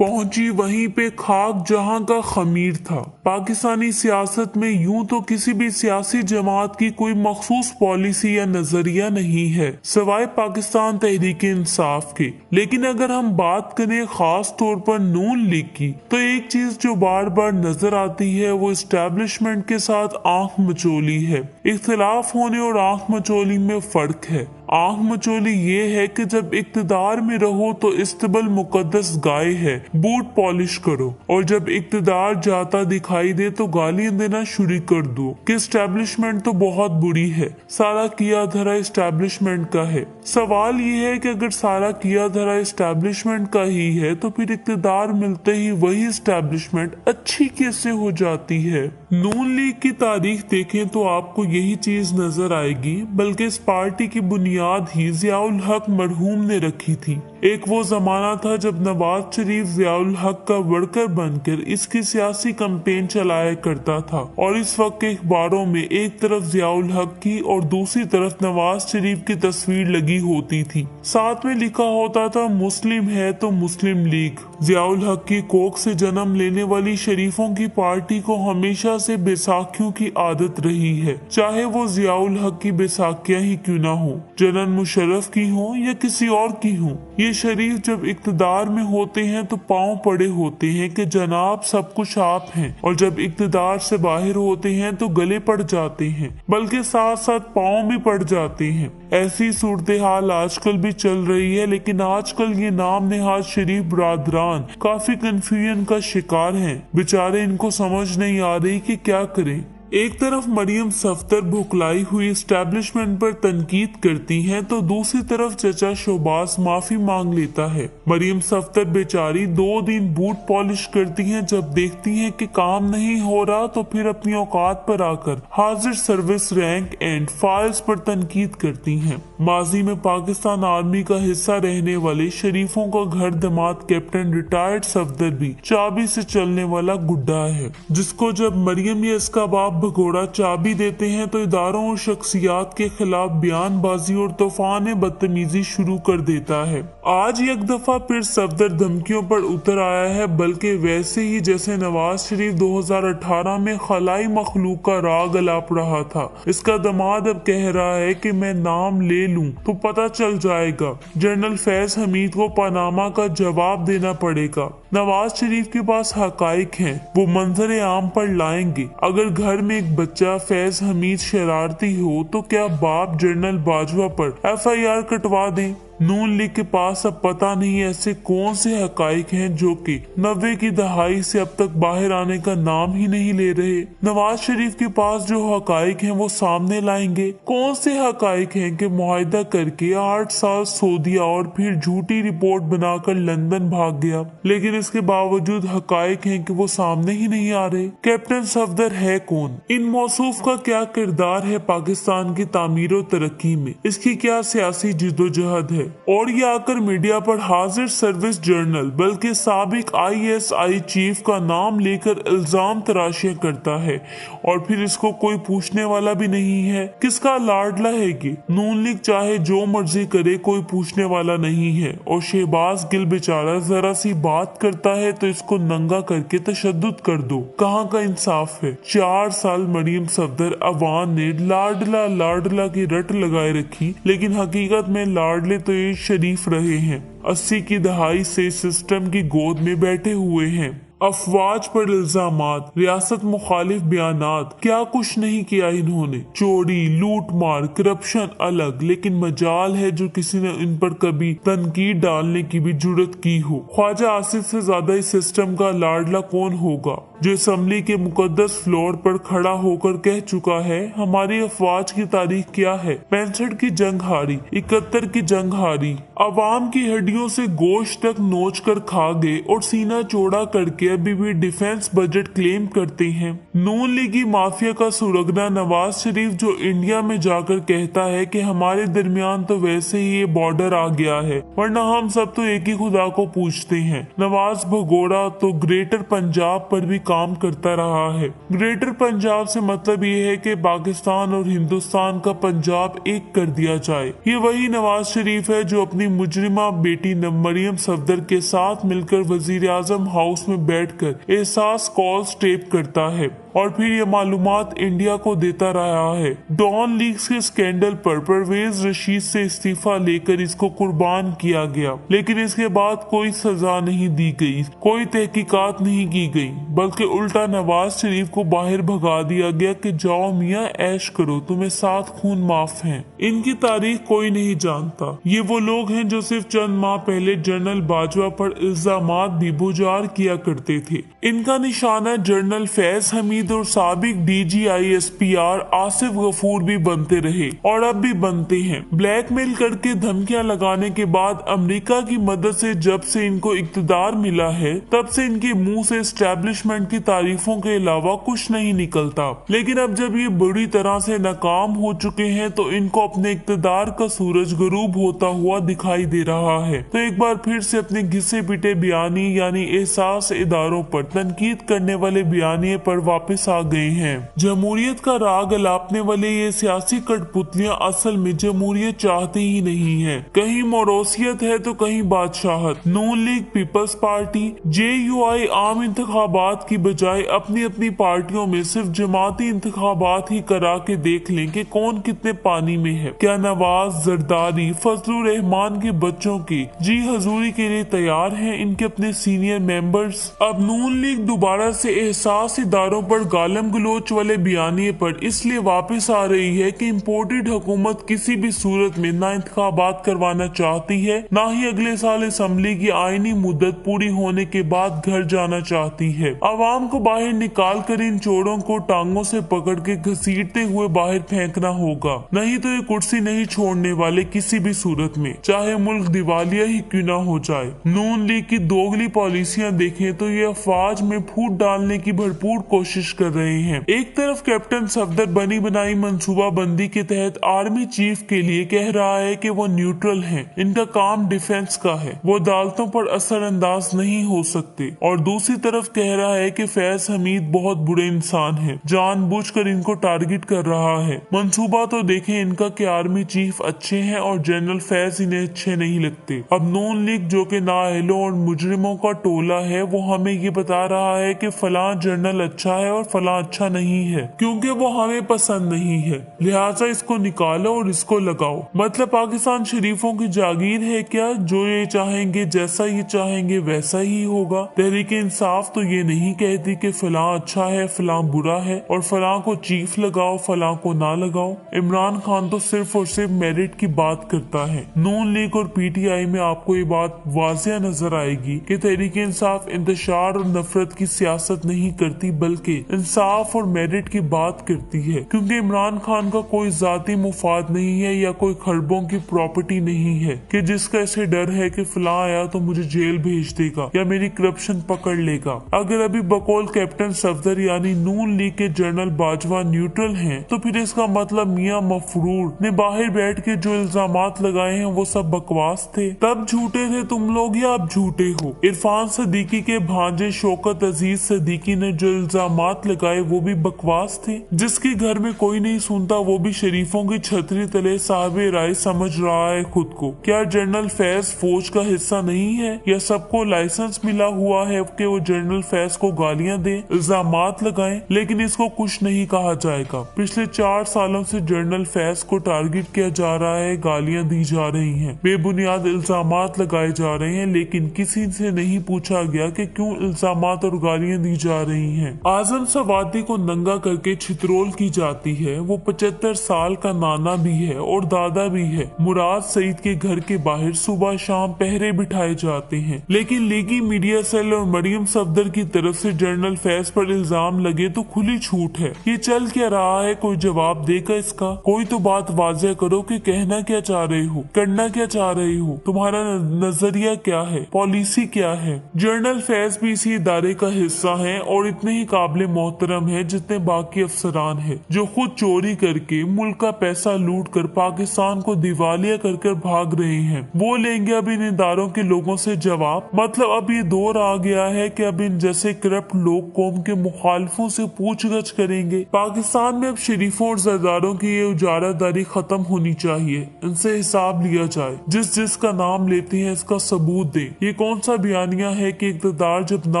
पहुंची वहीं पे खाक जहां का खमीर था। पाकिस्तानी सियासत में यूं तो किसी भी सियासी जमात की कोई मखसूस पॉलिसी या नजरिया नहीं है सिवाय पाकिस्तान तहरीक इंसाफ के, लेकिन अगर हम बात करें खास तौर पर नून लीग की तो एक चीज जो बार बार नजर आती है वो इस्टेब्लिशमेंट के साथ आंख मचोली है। इख्तिलाफ होने और आंख मचोली में फर्क है। आंख मचोली ये है कि जब इक्तदार में रहो तो इस्तबल मुकद्दस गाय है, बूट पॉलिश करो, और जब इक्तदार जाता दिखाई दे तो गालियां देना शुरू कर दो कि इस्टेब्लिशमेंट तो बहुत बुरी है। सारा किया धरा इस्टेब्लिशमेंट का है। सवाल ये है कि अगर सारा किया धरा इस्टेब्लिशमेंट का ही है तो फिर इक्तदार मिलते ही वही इस्टेब्लिशमेंट अच्छी कैसे हो जाती है। नून लीग की तारीख देखें तो आपको यही चीज नजर आएगी, बल्कि इस पार्टी की बुनियाद ही जियाउल हक मरहूम ने रखी थी। एक वो जमाना था जब नवाज शरीफ जियाउल हक का वर्कर बनकर इसकी सियासी कैंपेन चलाया करता था, और इस वक्त के अखबारों में एक तरफ जियाउल हक की और दूसरी तरफ नवाज शरीफ की तस्वीर लगी होती थी। साथ में लिखा होता था मुस्लिम है तो मुस्लिम लीग। जियाउल हक की कोख से जन्म लेने वाली शरीफों की पार्टी को हमेशा से बैसाखियों की आदत रही है, चाहे वो जियाउल हक की बैसाखियां ही क्यों ना हो, जनरल मुशर्रफ की हो या किसी और की हो। ये शरीफ जब इक्तदार में होते हैं तो पांव पड़े होते हैं कि जनाब सब कुछ आप हैं, और जब इक्तदार से बाहर होते हैं तो गले पड़ जाते हैं, बल्कि साथ साथ पांव भी पड़ जाते हैं। ऐसी सूरत हाल आजकल भी चल रही है, लेकिन आजकल ये नाम नेहाद शरीफ बरादरान काफी कंफ्यूजन का शिकार हैं। बेचारे इनको समझ नहीं आ रही कि क्या करें। एक तरफ मरियम सफ्दर भुखलाई हुई एस्टेब्लिशमेंट पर तनकीद करती हैं तो दूसरी तरफ चचा शोबाज माफी मांग लेता है। मरियम सफ्दर बेचारी 2 दिन बूट पॉलिश करती हैं, जब देखती हैं कि काम नहीं हो रहा तो फिर अपनी औकात पर आकर हाजिर सर्विस रैंक एंड फाइल्स पर तनकीद करती हैं। माजी में पाकिस्तान आर्मी का हिस्सा रहने वाले शरीफों का घर दमाद कैप्टन रिटायर्ड सफ्दर भी चाबी से चलने वाला गुड्डा है, जिसको जब मरियम या इसका बाप भगोड़ा चाबी देते हैं तो इदारों और शख्सियात के खिलाफ बयानबाजी और तूफान बदतमीजी शुरू कर देता है। आज एक दफा फिर सफदर धमकियों पर उतर आया है, बल्कि वैसे ही जैसे नवाज शरीफ 2018 में खलाई मखलूक का राग अलाप रहा था। इसका दमाद अब कह रहा है कि मैं नाम ले लूं तो पता चल जाएगा। जनरल फैज हमीद को पनामा का जवाब देना पड़ेगा। नवाज शरीफ के पास हकाइक हैं, वो मंजर आम पर लाएंगे। अगर घर में एक बच्चा फैज हमीद शरारती हो तो क्या बाप जनरल बाजवा पर FIR कटवा दें? नून लीग के पास अब पता नहीं ऐसे कौन से हकाइक हैं जो कि 90 की दहाई से अब तक बाहर आने का नाम ही नहीं ले रहे। नवाज शरीफ के पास जो हकाइक हैं वो सामने लाएंगे। कौन से हकाइक हैं कि मुआहिदा करके 8 साल सो दिया और फिर झूठी रिपोर्ट बनाकर लंदन भाग गया, लेकिन इसके बावजूद हकाइक हैं कि वो सामने ही नहीं आ रहे। कैप्टन सफदर है कौन? इन मौसूफ का क्या किरदार है पाकिस्तान की तामीर और तरक्की में? इसकी क्या सियासी जिद्दोजहद है? और ये आकर मीडिया पर हाजिर सर्विस जर्नल बल्कि साबिक ISI चीफ का नाम लेकर इल्जाम तराशियां करता है, और फिर इसको कोई पूछने वाला भी नहीं है। किसका लाडला है ये? नून लीग चाहे जो मर्जी करे, कोई पूछने वाला नहीं है। और शहबाज गिल बेचारा जरा सी बात करता है तो इसको नंगा करके तशद्दुद कर दो। कहाँ का इंसाफ है? 4 साल मरियम सफदर अवान ने लाडला लाडला की रट लगाए रखी, लेकिन हकीकत में लाडले तो ये शरीफ रहे हैं। 80 की दहाई से सिस्टम की गोद में बैठे हुए हैं। अफवाज पर इल्जामात, रियासत मुखालिफ बयानात, क्या कुछ नहीं किया इन्होंने। चोरी, लूट मार, करप्शन अलग, लेकिन मजाल है जो किसी ने इन पर कभी तनकीद डालने की भी जुर्रत की हो। ख्वाजा आसिफ से ज्यादा इस सिस्टम का लाडला कौन होगा, जो असम्बली के मुकद्दस फ्लोर पर खड़ा होकर कह चुका है हमारी अफवाज की तारीख क्या है। 65 की जंग हारी, 71 की जंग हारी, अवाम की हड्डियों से गोश्त तक नोच कर खा गए और सीना चौड़ा करके अभी भी डिफेंस बजट क्लेम करते हैं। नून लीगी माफिया का सुरगना नवाज शरीफ जो इंडिया में जाकर कहता है कि हमारे दरमियान तो वैसे ही ये बॉर्डर आ गया है, वरना हम सब तो एक ही खुदा को पूछते हैं। नवाज भगोड़ा तो ग्रेटर पंजाब पर भी काम करता रहा है। ग्रेटर पंजाब से मतलब ये है कि पाकिस्तान और हिंदुस्तान का पंजाब एक कर दिया जाए। ये वही नवाज शरीफ है जो अपनी मुजरिमा बेटी मरियम सफदर के साथ मिलकर वजीर आजम हाउस में बैठकर एहसास कॉल्स टेप करता है और फिर ये मालूमात इंडिया को देता रहा है। डॉन लीक्स के स्कैंडल पर परवेज रशीद से इस्तीफा लेकर इसको कुर्बान किया गया, लेकिन इसके बाद कोई सजा नहीं दी गई, कोई तहकीकात नहीं की गई, बल्कि उल्टा नवाज शरीफ को बाहर भगा दिया गया कि जाओ मियाँ ऐश करो, तुम्हें 7 खून माफ हैं। इनकी तारीख कोई नहीं जानता। ये वो लोग हैं जो सिर्फ चंद माह पहले जनरल बाजवा पर इल्जामात भी बुझार किया करते थे। इनका निशाना जनरल फैज हमीद और साबिक DGISPR आसिफ गफूर भी बनते रहे और अब भी बनते हैं। ब्लैकमेल करके धमकियां लगाने के बाद अमेरिका की मदद से जब से इनको इक्तदार मिला है, तब से इनके मुंह से एस्टेब्लिशमेंट की तारीफों के अलावा कुछ नहीं निकलता। लेकिन अब जब ये बुरी तरह से नाकाम हो चुके हैं तो इनको अपने इक्तदार का सूरज गरूब होता हुआ दिखाई दे रहा है। तो एक बार फिर से अपने घिसे पिटे बयानी यानी एहसास इदारों पर तनकीद करने वाले बयानिए पर वापस आ गए हैं। जमहूरियत का राग अलापने वाले ये सियासी कठपुतलियां असल में जमहूरियत चाहते ही नहीं है। कहीं मोरोसियत है तो कहीं बादशाहत। नून लीग, पीपल्स पार्टी, JUI आम इंतखाबात की बजाय अपनी अपनी पार्टियों में सिर्फ जमाती इंतखाबात ही करा के देख लें कि कौन कितने पानी में है। क्या नवाज, जरदारी, फजलुर रहमान के बच्चों की जी हजूरी के लिए तैयार हैं इनके अपने सीनियर मेंबर्स? अब नून लीग दोबारा से एहसास इदारों पर गालम गलोच वाले बयानिए पर इसलिए वापस आ रही है कि इम्पोर्टेड हुकूमत किसी भी सूरत में ना इंतखाबात करवाना चाहती है, ना ही अगले साल असम्बली की आईनी मुद्दत पूरी होने के बाद घर जाना चाहती है। आवाम को बाहर निकाल कर इन चोरों को टांगों से पकड़ के घसीटते हुए बाहर फेंकना होगा, नहीं तो ये कुर्सी नहीं छोड़ने वाले किसी भी सूरत में, चाहे मुल्क दिवालिया ही क्यों ना हो जाए। नून लीग की दोगली पॉलिसियां देखें तो ये अफवाज में फूट डालने की भरपूर कोशिश कर रहे हैं। एक तरफ कैप्टन सफदर बनी बनाई मंसूबा बंदी के तहत आर्मी चीफ के लिए कह रहा है कि वो न्यूट्रल हैं, इनका काम डिफेंस का है, वो अदालतों पर असरअंदाज नहीं हो सकते, और दूसरी तरफ कह रहा है कि फैज हमीद बहुत बुरे इंसान हैं, जानबूझकर इनको टारगेट कर रहा है। मंसूबा तो देखें इनका कि आर्मी चीफ अच्छे हैं और जनरल फैज इन्हें अच्छे नहीं लगते। अब नून लीग जो कि नाअहलों और मुजरिमों का टोला है, वो हमें ये बता रहा है कि फलां जनरल अच्छा है और फलां अच्छा नहीं है, क्योंकि वो हमें पसंद नहीं है, लिहाजा इसको निकालो और इसको लगाओ। मतलब पाकिस्तान शरीफों की जागीर है क्या? जो ये चाहेंगे, जैसा ये चाहेंगे वैसा ही होगा। तहरीक इंसाफ तो ये नहीं कहती कि फलां अच्छा है फलां बुरा है और फलां को चीफ लगाओ फलां को ना लगाओ। इमरान खान तो सिर्फ और सिर्फ मेरिट की बात करता है। नून लीग और PTI में आपको ये बात वाज़ेह नजर आएगी कि तहरीक इंसाफ इंतशार और नफरत की सियासत नहीं करती, बल्कि इंसाफ और मेरिट की बात करती है, क्योंकि इमरान खान का कोई जाती मुफाद नहीं है या कोई खरबों की प्रॉपर्टी नहीं है कि जिसका ऐसे डर है कि फलां आया तो मुझे जेल भेज देगा या मेरी करप्शन पकड़ लेगा। अगर अभी बकौल कैप्टन सफदर यानी नून लीग के जनरल बाजवा न्यूट्रल हैं, तो फिर इसका मतलब मियां मफरूर ने बाहर बैठ के जो इल्जामात लगाए हैं वो सब बकवास थे। तब झूठे थे तुम लोग या अब झूठे हो? इरफान सदीकी के भांजे शौकत अजीज सदीकी ने जो इल्जामात लगाए वो भी बकवास थे। जिसके घर में कोई नहीं सुनता वो भी शरीफों की छतरी तले साहबे राय समझ रहा है खुद को। क्या जनरल फैज फौज का हिस्सा नहीं है या सबको लाइसेंस मिला हुआ है कि वो जनरल फैज को गालियां दे, इल्जामात लगाए? लेकिन इसको कुछ नहीं कहा जाएगा। पिछले 4 सालों से जनरल फैज को टारगेट किया जा रहा है, गालियां दी जा रही हैं, बेबुनियाद इल्जामात लगाए जा रहे हैं, लेकिन किसी से नहीं पूछा गया कि क्यों इल्जामात और गालियां दी जा रही हैं। आजम सवादी को नंगा करके छितरोल की जाती है। वो 75 साल का नाना भी है और दादा भी है। मुराद सईद के घर के बाहर सुबह शाम पहरे बिठाए जाते हैं, लेकिन लीगी मीडिया सेल और मरियम सफदर की तरफ से जनरल फैज पर इल्जाम लगे तो खुली छूट है। ये चल क्या रहा है? कोई जवाब देगा इसका? कोई तो बात वाज़ेह करो कि कहना क्या चाह रहे हो, करना क्या चाह रहे हो, तुम्हारा नजरिया क्या है, पॉलिसी क्या है? जनरल फैज भी इसी इदारे का हिस्सा है और इतने ही काबिल मोहतरम हैं जितने बाकी अफसरान हैं जो खुद चोरी करके मुल्क का पैसा लूट कर पाकिस्तान को दिवालिया कर भाग रहे हैं। वो लेंगे अब इन इदारों के लोगों से जवाब। मतलब अब ये दौर आ गया है कि अब इन जैसे करप्ट लोग कौम के मुखालफों से पूछगछ करेंगे। पाकिस्तान में अब शरीफों और जरदारों की ये उजारादारी खत्म होनी चाहिए, इनसे हिसाब लिया जाए। जिसका नाम लेते हैं इसका सबूत दे। ये कौन सा बयानिया है कि इक़्तिदार जब ना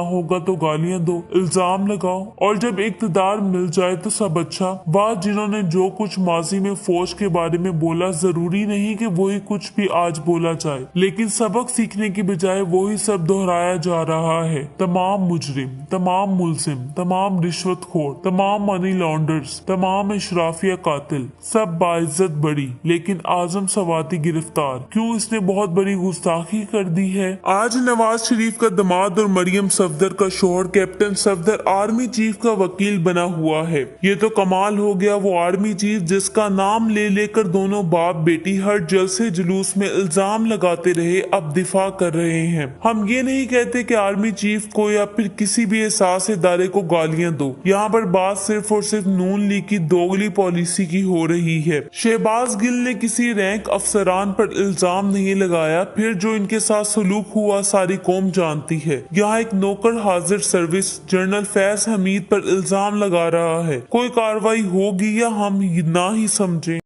होगा तो गालियां दो, इल्जाम लगाओ और जब इक़्तिदार मिल जाए तो सब अच्छा। बात जिन्होंने जो कुछ माजी में फौज के बारे में बोला, जरूरी नहीं कि वही कुछ भी आज बोला जाए, लेकिन सबक सीखने की बजाय वही सब दोहराया जा रहा है। तमाम मुजरिम, तमाम मुलजिम, तमाम रिश्वतखोर, तमाम मनी लॉन्डर्स, तमाम इशराफिया कातिल, सब बाइज्जत बड़ी, लेकिन आजम सवाती गिरफ्तार। क्यों? इसने बहुत बड़ी गुस्ताखी कर दी है। आज नवाज शरीफ का दामाद और मरियम सफदर का शोहर कैप्टन सफदर आर्मी चीफ का वकील बना हुआ है। ये तो कमाल हो गया। वो आर्मी चीफ जिसका नाम ले लेकर दोनों बाप बेटी हर जलसे जुलूस में इल्जाम लगाते रहे, अब दिफा कर रहे हैं। हम ये नहीं कहते कि आर्मी चीफ को या फिर किसी भी एहसास इदारे को गालियां दो। यहाँ पर बात सिर्फ और सिर्फ नून लीग की दोगली पॉलिसी की हो रही है। शहबाज गिल ने किसी रैंक अफसरान पर इल्जाम नहीं लगाया, फिर जो इनके साथ सलूक हुआ सारी कौम जानती है। यहाँ एक नौकर हाजिर सर्विस जनरल फैज हमीद पर इल्जाम लगा रहा है। कोई कार्रवाई होगी या हम ना ही समझें।